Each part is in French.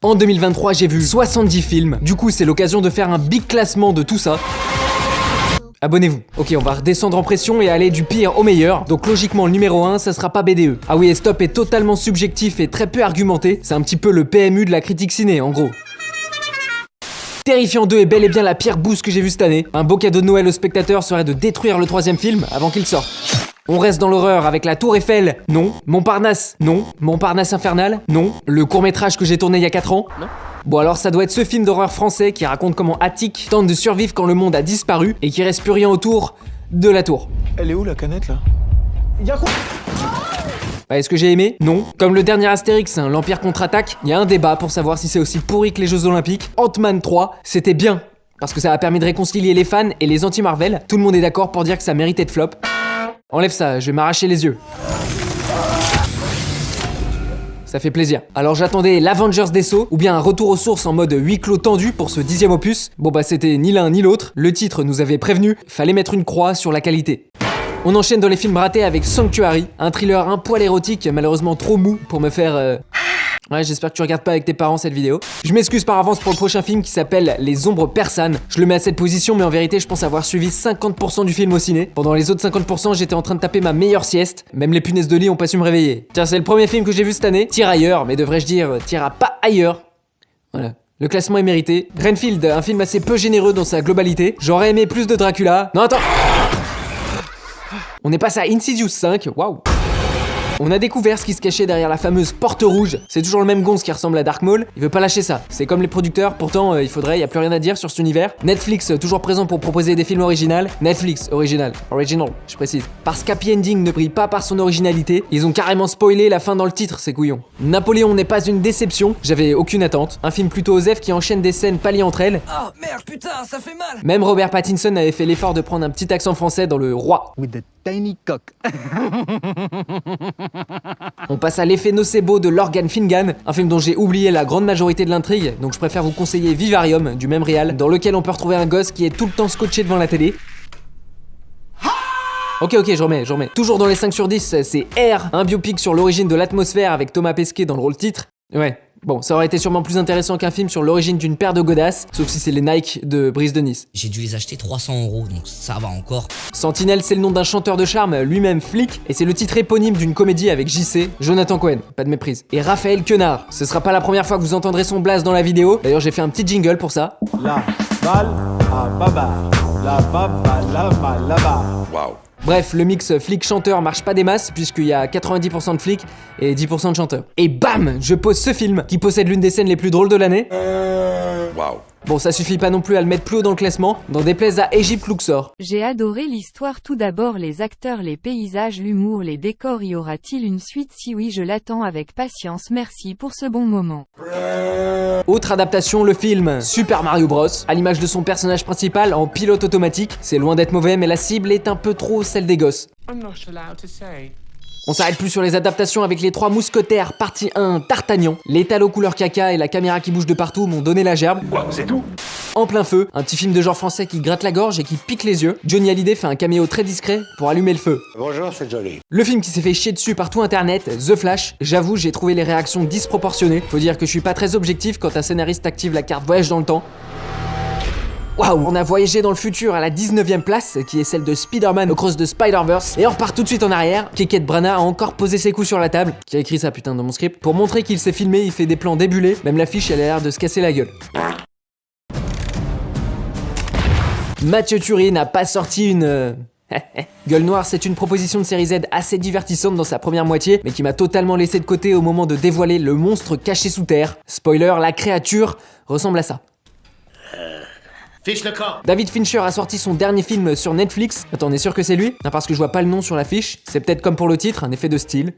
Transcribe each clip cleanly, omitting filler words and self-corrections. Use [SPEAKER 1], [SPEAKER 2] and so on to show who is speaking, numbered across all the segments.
[SPEAKER 1] En 2023, j'ai vu 70 films. Du coup, c'est l'occasion de faire un big classement de tout ça. Abonnez-vous. Ok, on va redescendre en pression et aller du pire au meilleur. Donc logiquement, le numéro 1, ça sera pas BDE. Ah oui, et Stop est totalement subjectif et très peu argumenté. C'est un petit peu le PMU de la critique ciné, en gros. Terrifiant 2 est bel et bien la pire bouse que j'ai vue cette année. Un beau cadeau de Noël aux spectateurs serait de détruire le 3e film avant qu'il sorte. On reste dans l'horreur avec la Tour Eiffel, non. Montparnasse, non. Montparnasse infernal, non. Le court-métrage que j'ai tourné il y a 4 ans, non. Bon alors ça doit être ce film d'horreur français qui raconte comment Attic tente de survivre quand le monde a disparu et qu'il reste plus rien autour de la tour.
[SPEAKER 2] Elle est où la canette là? Y'a quoi?
[SPEAKER 1] Est-ce que j'ai aimé? Non. Comme le dernier Astérix, hein, l'Empire contre-attaque, il y a un débat pour savoir si c'est aussi pourri que les Jeux Olympiques. Ant-Man 3, c'était bien, parce que ça a permis de réconcilier les fans et les anti-Marvel. Tout le monde est d'accord pour dire que ça méritait de flop. Enlève ça, je vais m'arracher les yeux. Ça fait plaisir. Alors j'attendais l'Avengers des Sceaux ou bien un retour aux sources en mode huis clos tendu pour ce 10e opus. Bon bah c'était ni l'un ni l'autre. Le titre nous avait prévenu, fallait mettre une croix sur la qualité. On enchaîne dans les films ratés avec Sanctuary, un thriller un poil érotique, malheureusement trop mou pour me faire... Ouais, j'espère que tu regardes pas avec tes parents cette vidéo. Je m'excuse par avance pour le prochain film qui s'appelle Les Ombres Persanes. Je le mets à cette position, mais en vérité, je pense avoir suivi 50% du film au ciné. Pendant les autres 50%, j'étais en train de taper ma meilleure sieste. Même les punaises de lit ont pas su me réveiller. Tiens, c'est le premier film que j'ai vu cette année. Tire ailleurs, mais devrais-je dire, tire à pas ailleurs. Voilà. Le classement est mérité. Renfield, un film assez peu généreux dans sa globalité. J'aurais aimé plus de Dracula. Non, attends. On est passé à Insidious 5. Waouh. On a découvert ce qui se cachait derrière la fameuse porte rouge. C'est toujours le même gonze qui ressemble à Dark Maul. Il veut pas lâcher ça. C'est comme les producteurs, pourtant y a plus rien à dire sur cet univers. Netflix, toujours présent pour proposer des films originaux. Netflix, original, je précise. Parce qu'Happy Ending ne brille pas par son originalité, ils ont carrément spoilé la fin dans le titre, ces couillons. Napoléon n'est pas une déception, j'avais aucune attente. Un film plutôt osef qui enchaîne des scènes pas liées entre elles.
[SPEAKER 3] Oh merde, putain, ça fait mal.
[SPEAKER 1] Même Robert Pattinson avait fait l'effort de prendre un petit accent français dans Le Roi.
[SPEAKER 4] With the tiny cock.
[SPEAKER 1] On passe à L'effet nocebo de Lorgan Finnegan, un film dont j'ai oublié la grande majorité de l'intrigue, donc je préfère vous conseiller Vivarium, du même réal, dans lequel on peut retrouver un gosse qui est tout le temps scotché devant la télé. Ok, je remets. Toujours dans les 5 sur 10, c'est R, un biopic sur l'origine de l'atmosphère avec Thomas Pesquet dans le rôle titre. Ouais. Bon, ça aurait été sûrement plus intéressant qu'un film sur l'origine d'une paire de godasses, sauf si c'est les Nike de Brice de Nice.
[SPEAKER 3] J'ai dû les acheter 300 €, donc ça va encore.
[SPEAKER 1] Sentinelle, c'est le nom d'un chanteur de charme, lui-même flic, et c'est le titre éponyme d'une comédie avec JC, Jonathan Cohen, pas de méprise, et Raphaël Quenard. Ce sera pas la première fois que vous entendrez son blast dans la vidéo, d'ailleurs j'ai fait un petit jingle pour ça.
[SPEAKER 2] La balle à baba, la baba, la balle là-bas.
[SPEAKER 5] Waouh.
[SPEAKER 1] Bref, le mix flic-chanteur marche pas des masses puisqu'il y a 90% de flics et 10% de chanteurs. Et bam, je pose ce film qui possède l'une des scènes les plus drôles de l'année.
[SPEAKER 5] Waouh.
[SPEAKER 1] Bon, ça suffit pas non plus à le mettre plus haut dans le classement, n'en déplaise à Egypte Luxor.
[SPEAKER 6] J'ai adoré l'histoire, tout d'abord les acteurs, les paysages, l'humour, les décors. Y aura-t-il une suite? Si oui, je l'attends avec patience, merci pour ce bon moment.
[SPEAKER 1] Autre adaptation, le film Super Mario Bros, à l'image de son personnage principal en pilote automatique. C'est loin d'être mauvais, mais la cible est un peu trop celle des gosses. On s'arrête plus sur les adaptations avec les 3 mousquetaires, partie 1, D'Artagnan. L'étalo couleur caca et la caméra qui bouge de partout m'ont donné la gerbe.
[SPEAKER 5] Quoi, c'est tout?
[SPEAKER 1] En plein feu, un petit film de genre français qui gratte la gorge et qui pique les yeux. Johnny Hallyday fait un caméo très discret pour allumer le feu.
[SPEAKER 5] Bonjour, c'est joli.
[SPEAKER 1] Le film qui s'est fait chier dessus par tout internet, The Flash. J'avoue, j'ai trouvé les réactions disproportionnées. Faut dire que je suis pas très objectif quand un scénariste active la carte voyage dans le temps. Waouh, on a voyagé dans le futur à la 19e place, qui est celle de Spider-Man Across the Spider-Verse, et on repart tout de suite en arrière. Keket Branagh a encore posé ses coups sur la table, qui a écrit ça putain dans mon script, pour montrer qu'il s'est filmé, il fait des plans débulés, même l'affiche elle a l'air de se casser la gueule. Mathieu Turi n'a pas sorti une... Gueule Noire, c'est une proposition de série Z assez divertissante dans sa première moitié, mais qui m'a totalement laissé de côté au moment de dévoiler le monstre caché sous terre. Spoiler, la créature ressemble à ça.
[SPEAKER 5] Fiche le camp.
[SPEAKER 1] David Fincher a sorti son dernier film sur Netflix. Attends, on est sûr que c'est lui? Non, parce que je vois pas le nom sur l'affiche. C'est peut-être comme pour le titre, un effet de style.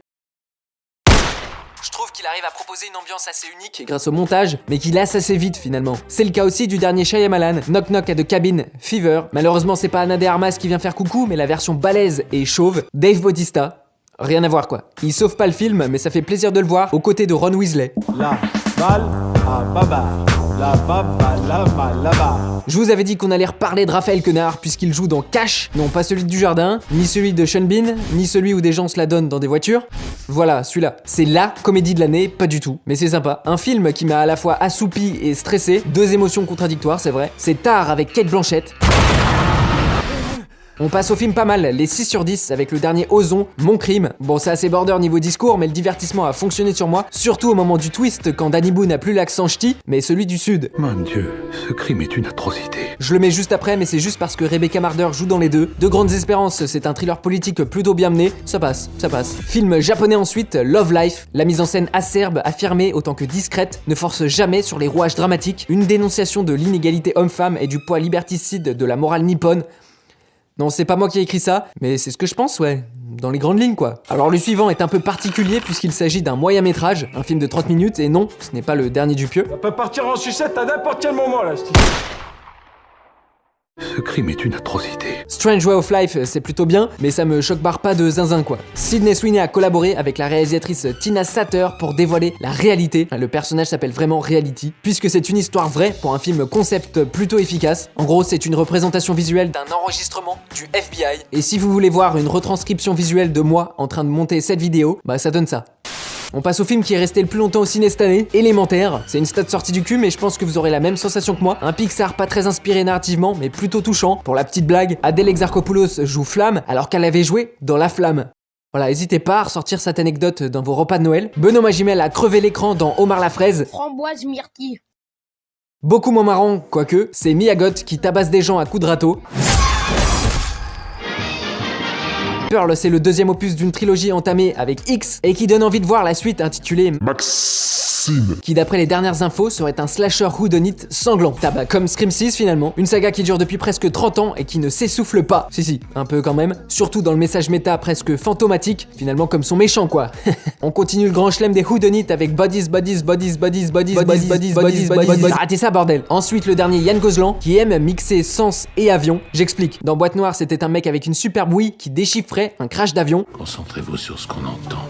[SPEAKER 1] Je trouve qu'il arrive à proposer une ambiance assez unique grâce au montage, mais qu'il lasse assez vite finalement. C'est le cas aussi du dernier Shyamalan, Knock Knock at the Cabin Fever. Malheureusement, c'est pas Ana de Armas qui vient faire coucou, mais la version balèze et chauve, Dave Bautista. Rien à voir quoi. Il sauve pas le film, mais ça fait plaisir de le voir aux côtés de Ron Weasley.
[SPEAKER 2] La balle à baba, La baba, la mal, là-bas.
[SPEAKER 1] Je vous avais dit qu'on allait reparler de Raphaël Quenard puisqu'il joue dans Cash, non pas celui du jardin, ni celui de Sean Bean, ni celui où des gens se la donnent dans des voitures. Voilà, celui-là. C'est la comédie de l'année, pas du tout, mais c'est sympa. Un film qui m'a à la fois assoupi et stressé, deux émotions contradictoires, c'est vrai. C'est Tar avec Cate Blanchett. On passe au film pas mal, les 6 sur 10 avec le dernier Ozon, Mon Crime. Bon, c'est assez border niveau discours, mais le divertissement a fonctionné sur moi, surtout au moment du twist quand Danny Boone n'a plus l'accent ch'ti, mais celui du sud.
[SPEAKER 5] Mon Dieu, ce crime est une atrocité.
[SPEAKER 1] Je le mets juste après, mais c'est juste parce que Rebecca Marder joue dans les deux. De Grandes Espérances, c'est un thriller politique plutôt bien mené, ça passe, ça passe. Film japonais ensuite, Love Life. La mise en scène acerbe, affirmée autant que discrète, ne force jamais sur les rouages dramatiques. Une dénonciation de l'inégalité homme-femme et du poids liberticide de la morale nippone. Non, c'est pas moi qui ai écrit ça, mais c'est ce que je pense, ouais. Dans les grandes lignes, quoi. Alors le suivant est un peu particulier puisqu'il s'agit d'un moyen métrage, un film de 30 minutes, et non, ce n'est pas le dernier du pieux.
[SPEAKER 2] Ça peut partir en sucette à n'importe quel moment, là,
[SPEAKER 5] Ce crime est une atrocité.
[SPEAKER 1] Strange Way of Life, c'est plutôt bien, mais ça me choque barre pas de zinzin, quoi. Sidney Sweeney a collaboré avec la réalisatrice Tina Satter pour dévoiler la réalité. Le personnage s'appelle vraiment Reality, puisque c'est une histoire vraie pour un film concept plutôt efficace. En gros, c'est une représentation visuelle d'un enregistrement du FBI. Et si vous voulez voir une retranscription visuelle de moi en train de monter cette vidéo, bah ça donne ça. On passe au film qui est resté le plus longtemps au ciné cette année, Élémentaire. C'est une stat sortie du cul, mais je pense que vous aurez la même sensation que moi. Un Pixar pas très inspiré narrativement, mais plutôt touchant. Pour la petite blague, Adèle Exarchopoulos joue Flamme, alors qu'elle avait joué dans La Flamme. Voilà, n'hésitez pas à ressortir cette anecdote dans vos repas de Noël. Benoît Magimel a crevé l'écran dans Omar la fraise.
[SPEAKER 4] Framboise myrtille.
[SPEAKER 1] Beaucoup moins marrant, quoique, c'est Miyagot qui tabasse des gens à coups de râteau. Pearl, c'est le deuxième opus d'une trilogie entamée avec X et qui donne envie de voir la suite intitulée Maxime, qui d'après les dernières infos serait un slasher whodunit sanglant. Tabac comme Scream 6 finalement, une saga qui dure depuis presque 30 ans et qui ne s'essouffle pas. Si, un peu quand même, surtout dans le message méta presque fantomatique, finalement comme son méchant quoi. On continue le grand chelem des whodunit avec Bodies. Arrêtez ça bordel. Ensuite le dernier Yann Gozlan qui aime mixer sens et avion. J'explique, dans Boîte Noire c'était un mec avec une super bouille qui déchiffrait un crash d'avion.
[SPEAKER 5] Concentrez-vous sur ce qu'on entend.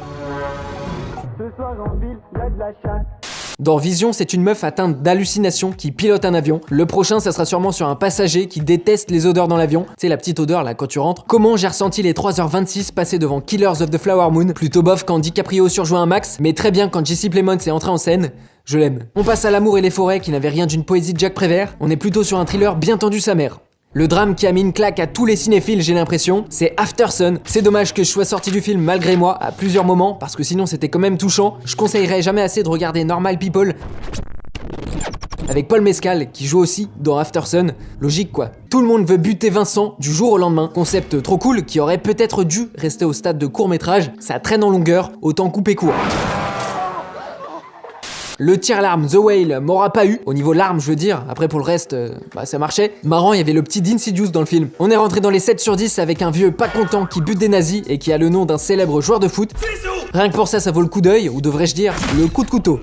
[SPEAKER 1] Dans Vision, c'est une meuf atteinte d'hallucination qui pilote un avion. Le prochain, ça sera sûrement sur un passager qui déteste les odeurs dans l'avion. C'est la petite odeur là quand tu rentres. Comment j'ai ressenti les 3h26 passées devant Killers of the Flower Moon. Plutôt bof quand DiCaprio surjoue un max, mais très bien quand Jesse Plemons est entré en scène. Je l'aime. On passe à L'amour et les forêts qui n'avait rien d'une poésie de Jacques Prévert. On est plutôt sur un thriller bien tendu sa mère. Le drame qui a mis une claque à tous les cinéphiles, j'ai l'impression, c'est Aftersun. C'est dommage que je sois sorti du film malgré moi à plusieurs moments, parce que sinon c'était quand même touchant. Je conseillerais jamais assez de regarder Normal People avec Paul Mescal qui joue aussi dans Aftersun. Logique quoi. Tout le monde veut buter Vincent du jour au lendemain. Concept trop cool qui aurait peut-être dû rester au stade de court-métrage. Ça traîne en longueur, autant couper court. Le tir à l'arme The Whale m'aura pas eu, au niveau larmes je veux dire, après pour le reste, ça marchait. Marrant, il y avait le petit d'Insidious dans le film. On est rentré dans les 7 sur 10 avec un vieux pas content qui bute des nazis et qui a le nom d'un célèbre joueur de foot. Rien que pour ça, ça vaut le coup d'œil, ou devrais-je dire, le coup de couteau.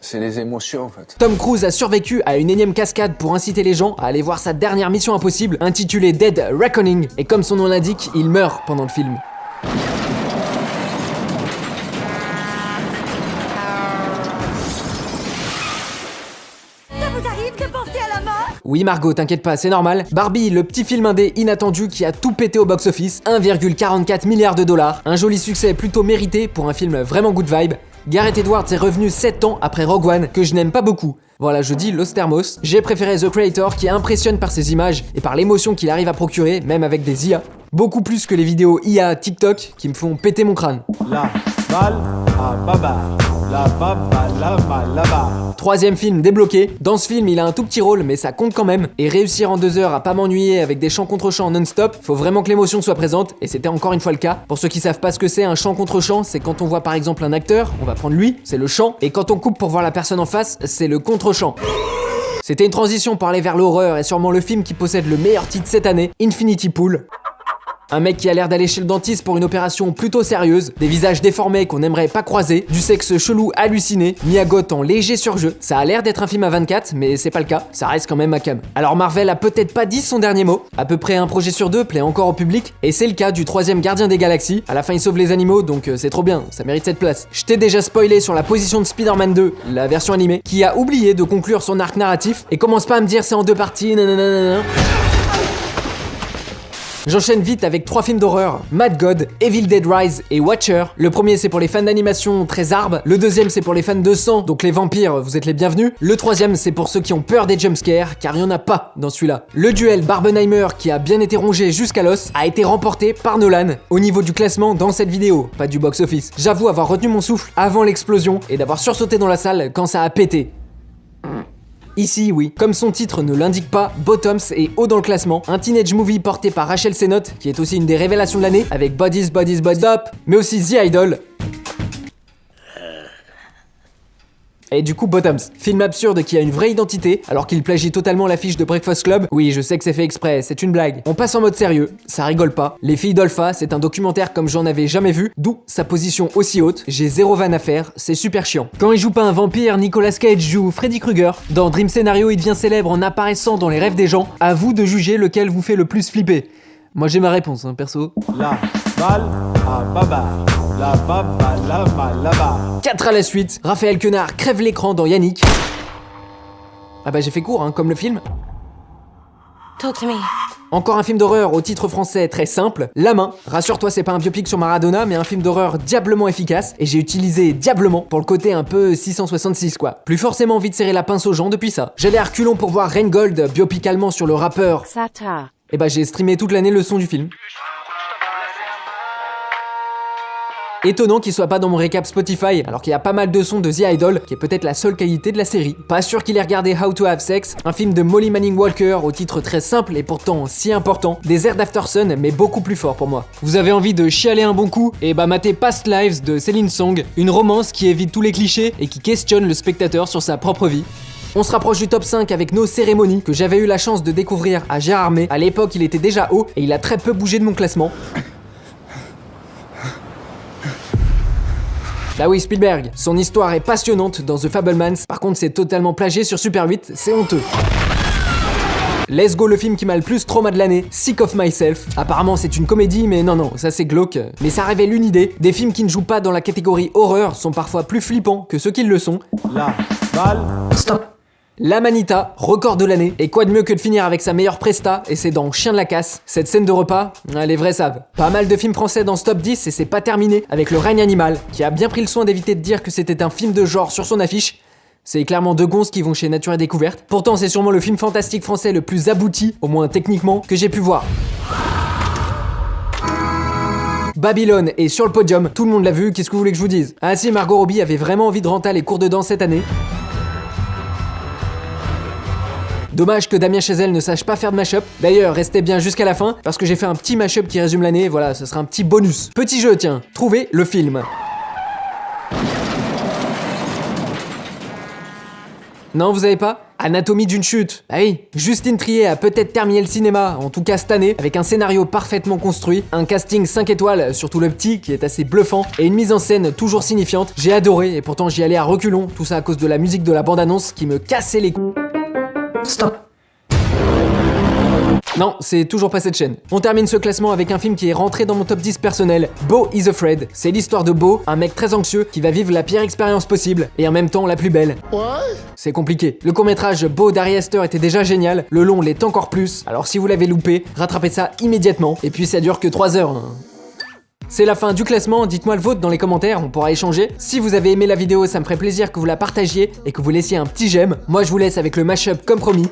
[SPEAKER 7] C'est les émotions en fait.
[SPEAKER 1] Tom Cruise a survécu à une énième cascade pour inciter les gens à aller voir sa dernière mission impossible, intitulée Dead Reckoning, et comme son nom l'indique, il meurt pendant le film. Oui Margot, t'inquiète pas, c'est normal. Barbie, le petit film indé inattendu qui a tout pété au box-office, 1,44 milliard de dollars. Un joli succès plutôt mérité pour un film vraiment good vibe. Gareth Edwards est revenu 7 ans après Rogue One, que je n'aime pas beaucoup. Voilà, je dis Los Thermos. J'ai préféré The Creator qui impressionne par ses images et par l'émotion qu'il arrive à procurer, même avec des IA. Beaucoup plus que les vidéos IA TikTok qui me font péter mon crâne.
[SPEAKER 2] La balle à baba. La baba, la mal, là-bas.
[SPEAKER 1] Troisième film débloqué. Dans ce film, il a un tout petit rôle, mais ça compte quand même. Et réussir en 2 heures à pas m'ennuyer avec des chants contre chants non-stop, faut vraiment que l'émotion soit présente, et c'était encore une fois le cas. Pour ceux qui savent pas ce que c'est un chant contre chant, c'est quand on voit par exemple un acteur, on va prendre lui, c'est le chant, et quand on coupe pour voir la personne en face, c'est le contre-chant. C'était une transition pour aller vers l'horreur et sûrement le film qui possède le meilleur titre cette année, Infinity Pool. Un mec qui a l'air d'aller chez le dentiste pour une opération plutôt sérieuse, des visages déformés qu'on n'aimerait pas croiser, du sexe chelou halluciné, mis à goth en léger surjeu. Ça a l'air d'être un film à 24, mais c'est pas le cas, ça reste quand même ma cam. Alors Marvel a peut-être pas dit son dernier mot, à peu près un projet sur deux plaît encore au public, et c'est le cas du 3e Gardien des Galaxies. À la fin il sauve les animaux, donc c'est trop bien, ça mérite cette place. Je t'ai déjà spoilé sur la position de Spider-Man 2, la version animée, qui a oublié de conclure son arc narratif, et commence pas à me dire c'est en 2 parties, nanana. J'enchaîne vite avec 3 films d'horreur, Mad God, Evil Dead Rise et Watcher. Le premier c'est pour les fans d'animation très arbre, le deuxième c'est pour les fans de sang, donc les vampires, vous êtes les bienvenus. Le troisième c'est pour ceux qui ont peur des jumpscares, car il y en a pas dans celui-là. Le duel Barbenheimer, qui a bien été rongé jusqu'à l'os, a été remporté par Nolan, au niveau du classement dans cette vidéo, pas du box-office. J'avoue avoir retenu mon souffle avant l'explosion, et d'avoir sursauté dans la salle quand ça a pété. Ici, oui, comme son titre ne l'indique pas, Bottoms est haut dans le classement, un teenage movie porté par Rachel Sennott, qui est aussi une des révélations de l'année, avec Bodies, Stop, mais aussi The Idol. Et du coup Bottoms, film absurde qui a une vraie identité, alors qu'il plagie totalement l'affiche de Breakfast Club. Oui, je sais que c'est fait exprès, c'est une blague. On passe en mode sérieux, ça rigole pas. Les filles d'Olpha, c'est un documentaire comme j'en avais jamais vu, d'où sa position aussi haute. J'ai zéro vanne à faire, c'est super chiant. Quand il joue pas un vampire, Nicolas Cage joue Freddy Krueger. Dans Dream Scenario, il devient célèbre en apparaissant dans les rêves des gens. À vous de juger lequel vous fait le plus flipper. Moi j'ai ma réponse, perso.
[SPEAKER 2] La balle à Babar. La balle, la barre.
[SPEAKER 1] 4 à la suite, Raphaël Quenard crève l'écran dans Yannick. Ah bah j'ai fait court, comme le film.
[SPEAKER 4] Talk to me.
[SPEAKER 1] Encore un film d'horreur au titre français très simple, La Main. Rassure-toi, c'est pas un biopic sur Maradona, mais un film d'horreur diablement efficace, et j'ai utilisé diablement pour le côté un peu 666 quoi. Plus forcément envie de serrer la pince aux gens depuis ça. J'allais à reculons pour voir Rheingold, biopic allemand sur le rappeur.
[SPEAKER 6] Sata.
[SPEAKER 1] Et bah j'ai streamé toute l'année le son du film. Étonnant qu'il soit pas dans mon récap Spotify, alors qu'il y a pas mal de sons de The Idol, qui est peut-être la seule qualité de la série. Pas sûr qu'il ait regardé How to Have Sex, un film de Molly Manning Walker au titre très simple et pourtant si important, des airs d'Aftersun mais beaucoup plus fort pour moi. Vous avez envie de chialer un bon coup, et bah matez Past Lives de Céline Song, une romance qui évite tous les clichés et qui questionne le spectateur sur sa propre vie. On se rapproche du top 5 avec Nos Cérémonies, que j'avais eu la chance de découvrir à Gérardmer. À l'époque il était déjà haut et il a très peu bougé de mon classement. Bah oui, Spielberg, son histoire est passionnante dans The Fabelmans, par contre c'est totalement plagié sur Super 8, c'est honteux. Let's Go, le film qui m'a le plus trauma de l'année, Sick of Myself. Apparemment c'est une comédie, mais non, ça c'est glauque. Mais ça révèle une idée, des films qui ne jouent pas dans la catégorie horreur sont parfois plus flippants que ceux qui le sont.
[SPEAKER 2] La balle.
[SPEAKER 1] Stop. La Manita, record de l'année, et quoi de mieux que de finir avec sa meilleure presta, et c'est dans Chien de la Casse. Cette scène de repas, les vrais savent. Pas mal de films français dans ce top 10 et c'est pas terminé, avec Le Règne Animal, qui a bien pris le soin d'éviter de dire que c'était un film de genre sur son affiche. C'est clairement deux gonzes qui vont chez Nature et Découverte. Pourtant c'est sûrement le film fantastique français le plus abouti, au moins techniquement, que j'ai pu voir. Babylone est sur le podium, tout le monde l'a vu, qu'est-ce que vous voulez que je vous dise? Ah si, Margot Robbie avait vraiment envie de renter les cours de danse cette année. Dommage que Damien Chazelle ne sache pas faire de mashup. D'ailleurs, restez bien jusqu'à la fin, parce que j'ai fait un petit mashup qui résume l'année, voilà, ce sera un petit bonus. Petit jeu, tiens, trouvez le film. Non, vous avez pas? Anatomie d'une chute. Ah oui, Justine Triet a peut-être terminé le cinéma, en tout cas cette année, avec un scénario parfaitement construit, un casting 5 étoiles, surtout le petit, qui est assez bluffant, et une mise en scène toujours signifiante. J'ai adoré, et pourtant j'y allais à reculons, tout ça à cause de la musique de la bande-annonce qui me cassait les couilles. Stop. Non, c'est toujours pas cette chaîne. On termine ce classement avec un film qui est rentré dans mon top 10 personnel, Beau is Afraid. C'est l'histoire de Beau, un mec très anxieux qui va vivre la pire expérience possible et en même temps la plus belle. C'est compliqué. Le court-métrage Beau d'Ari Aster était déjà génial, le long l'est encore plus, alors si vous l'avez loupé, rattrapez ça immédiatement, et puis ça dure que 3 heures. C'est la fin du classement, dites-moi le vôtre dans les commentaires, on pourra échanger. Si vous avez aimé la vidéo, ça me ferait plaisir que vous la partagiez et que vous laissiez un petit j'aime. Moi je vous laisse avec le mashup comme promis.